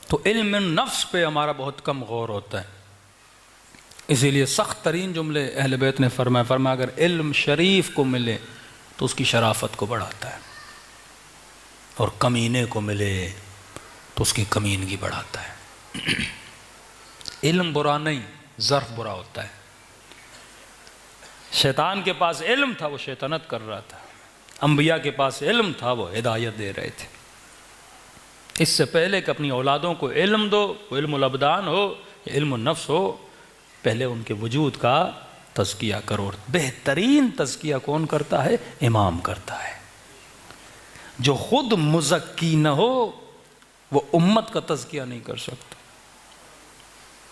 تو علم نفس پہ ہمارا بہت کم غور ہوتا ہے، اسی لیے سخت ترین جملے اہل بیت نے فرمایا اگر علم شریف کو ملے تو اس کی شرافت کو بڑھاتا ہے، اور کمینے کو ملے تو اس کی کمینگی بڑھاتا ہے۔ علم برا نہیں، ظرف برا ہوتا ہے۔ شیطان کے پاس علم تھا، وہ شیطنت کر رہا تھا، انبیاء کے پاس علم تھا، وہ ہدایت دے رہے تھے۔ اس سے پہلے کہ اپنی اولادوں کو علم دو، وہ علم الابدان ہو یا علم النفس ہو، پہلے ان کے وجود کا تزکیہ کرو۔ بہترین تزکیہ کون کرتا ہے؟ امام کرتا ہے۔ جو خود مزکی نہ ہو وہ امت کا تزکیہ نہیں کر سکتا۔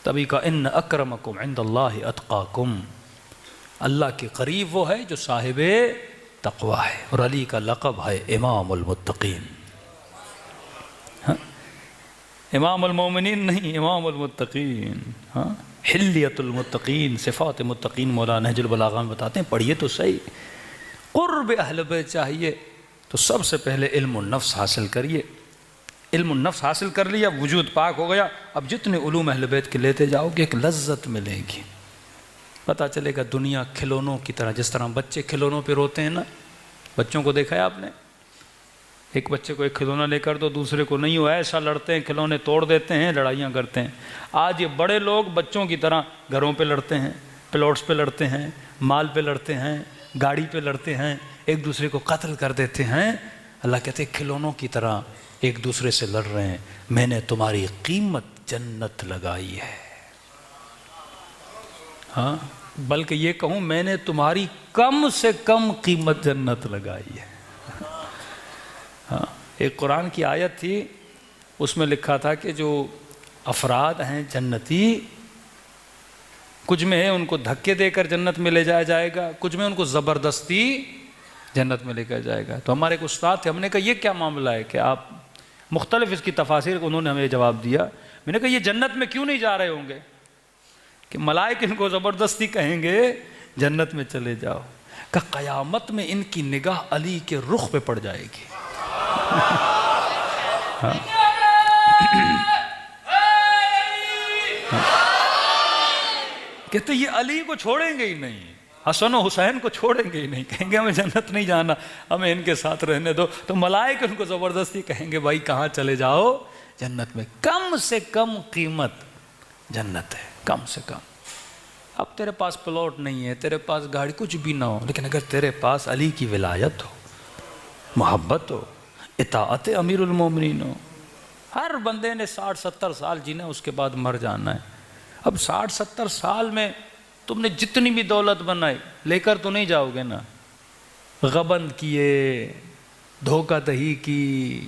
تبھی کا ان اکرمکم عند اللہ اتقاکم، اللہ کے قریب وہ ہے جو صاحب تقوی ہے، اور علی کا لقب ہے امام المتقین۔ امام المومنین نہیں، امام المتقین۔ حلیت المتقین، صفات متقین مولانا نہج البلاغہ میں بتاتے ہیں، پڑھیے تو صحیح۔ قرب اہل بیت چاہیے تو سب سے پہلے علم النفس حاصل کریے۔ علم النفس حاصل کر لیا، وجود پاک ہو گیا، اب جتنے علوم اہل بیت کے لیتے جاؤ گے ایک لذت ملے گی، پتہ چلے گا دنیا کھلونوں کی طرح، جس طرح بچے کھلونوں پہ روتے ہیں نا، بچوں کو دیکھا ہے آپ نے؟ ایک بچے کو ایک کھلونا لے کر دو، دوسرے کو نہیں ہو، ایسا لڑتے ہیں، کھلونے توڑ دیتے ہیں، لڑائیاں کرتے ہیں۔ آج یہ بڑے لوگ بچوں کی طرح گھروں پہ لڑتے ہیں، پلاٹس پہ لڑتے ہیں، مال پہ لڑتے ہیں، گاڑی پہ لڑتے ہیں، ایک دوسرے کو قتل کر دیتے ہیں۔ اللہ کہتے ہیں کھلونوں کی طرح ایک دوسرے سے لڑ رہے ہیں، میں نے تمہاری قیمت جنت لگائی ہے۔ ہاں، بلکہ یہ کہوں میں نے تمہاری کم سے کم قیمت جنت لگائی ہے۔ ہاں، ایک قرآن کی آیت تھی، اس میں لکھا تھا کہ جو افراد ہیں جنتی، کچھ میں ہے ان کو دھکے دے کر جنت میں لے جایا جائے گا، کچھ میں ان کو زبردستی جنت میں لے کر جائے گا۔ تو ہمارے ایک استاد تھے، ہم نے کہا یہ کیا معاملہ ہے کہ آپ مختلف اس کی تفاسیر، انہوں نے ہمیں جواب دیا، میں نے کہا یہ جنت میں کیوں نہیں جا رہے ہوں گے کہ ملائکہ ان کو زبردستی کہیں گے جنت میں چلے جاؤ، کہ قیامت میں ان کی نگاہ علی کے رخ پہ پڑ جائے گی۔ کہتے یہ علی کو چھوڑیں گے ہی نہیں، حسن و حسین کو چھوڑیں گے ہی نہیں، کہیں گے ہمیں جنت نہیں جانا، ہمیں ان کے ساتھ رہنے دو۔ تو ملائکہ ان کو زبردستی کہیں گے بھائی کہاں چلے جاؤ؟ جنت میں۔ کم سے کم قیمت جنت ہے، کم سے کم۔ اب تیرے پاس پلاٹ نہیں ہے، تیرے پاس گاڑی کچھ بھی نہ ہو، لیکن اگر تیرے پاس علی کی ولایت ہو، محبت ہو، اطاعت امیر المومنین ہو، ہر بندے نے 60-70 سال جینا، اس کے بعد مر جانا ہے۔ اب 60-70 سال میں تم نے جتنی بھی دولت بنائی لے کر تو نہیں جاؤ گے نا، غبن کیے، دھوکہ دہی کی،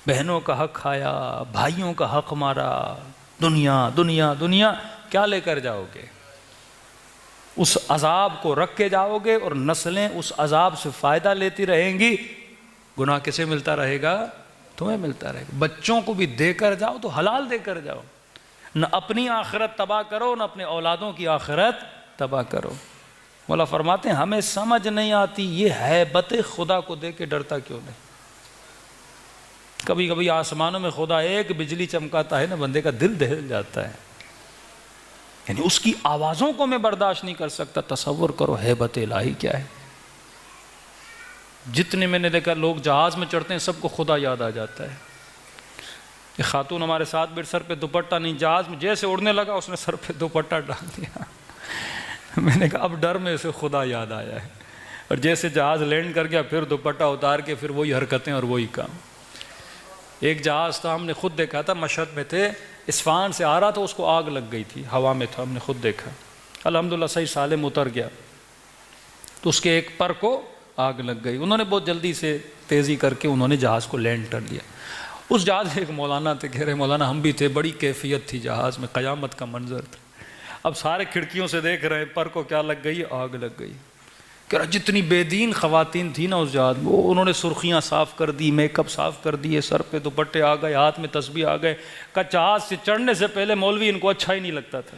بہنوں کا حق کھایا، بھائیوں کا حق مارا، دنیا دنیا دنیا، کیا لے کر جاؤ گے؟ اس عذاب کو رکھ کے جاؤ گے اور نسلیں اس عذاب سے فائدہ لیتی رہیں گی، گناہ کسے ملتا رہے گا؟ تمہیں ملتا رہے گا۔ بچوں کو بھی دے کر جاؤ تو حلال دے کر جاؤ، نہ اپنی آخرت تباہ کرو نہ اپنے اولادوں کی آخرت تباہ کرو۔ مولا فرماتے ہیں ہمیں سمجھ نہیں آتی یہ ہیبت خدا کو دے کے ڈرتا کیوں نہیں۔ کبھی کبھی آسمانوں میں خدا ایک بجلی چمکاتا ہے نا، بندے کا دل دہل جاتا ہے، یعنی اس کی آوازوں کو میں برداشت نہیں کر سکتا۔ تصور کرو ہیبت الہی کیا ہے۔ جتنے میں نے دیکھا لوگ جہاز میں چڑھتے ہیں سب کو خدا یاد آ جاتا ہے۔ ایک خاتون ہمارے ساتھ بیٹھ، سر پہ دوپٹہ نہیں، جہاز میں جیسے اڑنے لگا اس نے سر پہ دوپٹہ ڈال دیا۔ میں نے کہا اب ڈر میں سے خدا یاد آیا ہے، اور جیسے جہاز لینڈ کر گیا پھر دوپٹہ اتار کے پھر وہی حرکتیں اور وہی کام۔ ایک جہاز تھا، ہم نے خود دیکھا تھا، مشہد میں تھے، اصفہان سے آ رہا تھا، اس کو آگ لگ گئی تھی، ہوا میں تھا، ہم نے خود دیکھا، الحمدللہ صحیح سالم اتر گیا، تو اس کے ایک پر کو آگ لگ گئی۔ انہوں نے بہت جلدی سے تیزی کر کے انہوں نے جہاز کو لینڈ کر لیا۔ اس جہاز میں ایک مولانا تھے، کہہ رہے مولانا ہم بھی تھے، بڑی کیفیت تھی جہاز میں، قیامت کا منظر تھا۔ اب سارے کھڑکیوں سے دیکھ رہے ہیں، پر کو کیا لگ گئی؟ آگ لگ گئی۔ کہہ رہا جتنی بے دین خواتین تھی نا اس جہاز میں، وہ انہوں نے سرخیاں صاف کر دی، میک اپ صاف کر دیے، سر پہ دوپٹے آ گئے، ہاتھ میں تسبیح آ گئے، کہ جہاز سے چڑھنے سے پہلے مولوی ان کو اچھا ہی نہیں لگتا تھا۔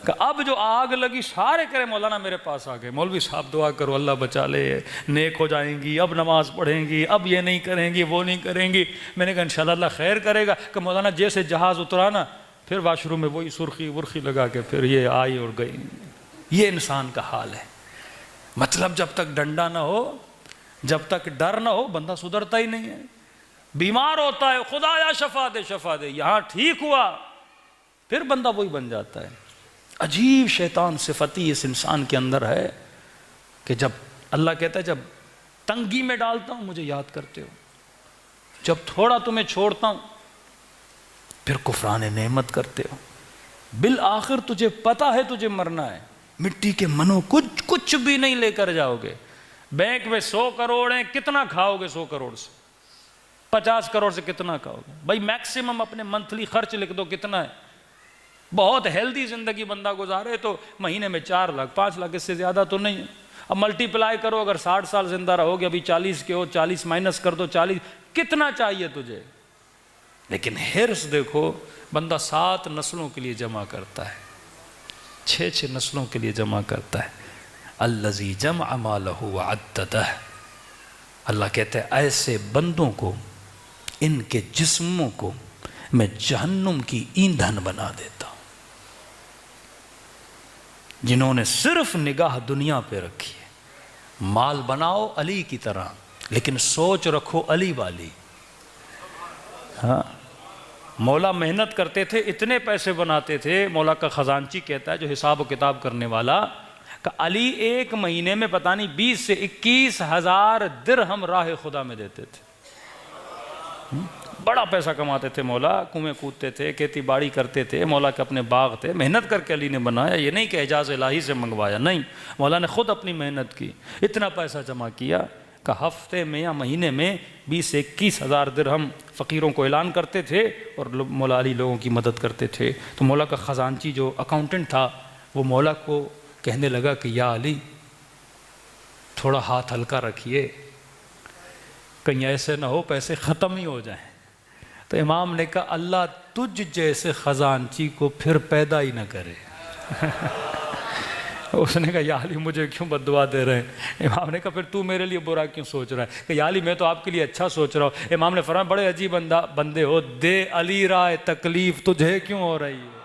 کہ اب جو آگ لگی سارے کرے مولانا میرے پاس آ گئے، مولوی صاحب دعا کرو اللہ بچا لے، نیک ہو جائیں گی، اب نماز پڑھیں گی، اب یہ نہیں کریں گی، وہ نہیں کریں گی۔ میں نے کہا انشاءاللہ اللہ خیر کرے گا۔ کہ مولانا جیسے جہاز اترانا پھر واش روم میں وہی سرخی ورخی لگا کے پھر یہ آئی اور گئی۔ یہ انسان کا حال ہے۔ مطلب جب تک ڈنڈا نہ ہو، جب تک ڈر نہ ہو، بندہ سدھرتا ہی نہیں ہے۔ بیمار ہوتا ہے، خدایا شفا دے شفا دے، یہاں ٹھیک ہوا پھر بندہ وہی بن جاتا ہے۔ عجیب شیطان صفتی اس انسان کے اندر ہے کہ جب اللہ کہتا ہے جب تنگی میں ڈالتا ہوں مجھے یاد کرتے ہو، جب تھوڑا تمہیں چھوڑتا ہوں پھر کفران نعمت کرتے ہو۔ بالآخر تجھے پتا ہے تجھے مرنا ہے، مٹی کے منو کچھ بھی نہیں لے کر جاؤ گے۔ بینک میں 100 کروڑ ہیں، کتنا کھاؤ گے 100 کروڑ سے؟ 50 کروڑ سے کتنا کھاؤ گے؟ بھائی میکسیمم اپنے منتھلی خرچ لکھ دو کتنا ہے۔ بہت ہیلدی زندگی بندہ گزارے تو مہینے میں 4 لاکھ 5 لاکھ، اس سے زیادہ تو نہیں ہے۔ اب ملٹی پلائی کرو، اگر 60 سال زندہ رہو گے، ابھی 40 کے ہو، 40 مائنس کر دو 40، کتنا چاہیے تجھے؟ لیکن حرص دیکھو، بندہ 7 نسلوں کے لیے جمع کرتا ہے، 6 نسلوں کے لیے جمع کرتا ہے۔ الذی جمع مالہ وعددہ، اللہ کہتے ہیں ایسے بندوں کو، ان کے جسموں کو میں جہنم کی ایندھن بنا دیتا ہوں، جنہوں نے صرف نگاہ دنیا پہ رکھی ہے۔ مال بناؤ علی کی طرح لیکن سوچ رکھو علی والی۔ ہاں، مولا محنت کرتے تھے، اتنے پیسے بناتے تھے، مولا کا خزانچی کہتا ہے جو حساب و کتاب کرنے والا، کہ علی ایک مہینے میں پتہ نہیں 20 سے 21 ہزار درہم راہ خدا میں دیتے تھے۔ بڑا پیسہ کماتے تھے مولا، کنویں کودتے تھے، کھیتی باڑی کرتے تھے، مولا کے اپنے باغ تھے، محنت کر کے علی نے بنایا، یہ نہیں کہ اعجاز الہی سے منگوایا، نہیں، مولا نے خود اپنی محنت کی، اتنا پیسہ جمع کیا کہ ہفتے میں یا مہینے میں 20 سے 21 ہزار درہم فقیروں کو اعلان کرتے تھے اور مولا علی لوگوں کی مدد کرتے تھے۔ تو مولا کا خزانچی جو اکاؤنٹنٹ تھا وہ مولا کو کہنے لگا کہ یا علی تھوڑا ہاتھ ہلکا رکھیے، کہیں ایسے نہ ہو پیسے ختم ہی ہو جائیں۔ تو امام نے کہا اللہ تجھ جیسے خزانچی کو پھر پیدا ہی نہ کرے۔ اس نے کہا یا علی مجھے کیوں بد دعا دے رہے ہیں؟ امام نے کہا پھر تو میرے لیے برا کیوں سوچ رہا ہے؟ کہ یا علی میں تو آپ کے لیے اچھا سوچ رہا ہوں۔ امام نے فرمایا بڑے عجیب بندے ہو، دے علی رائے تکلیف تجھے کیوں ہو رہی ہے؟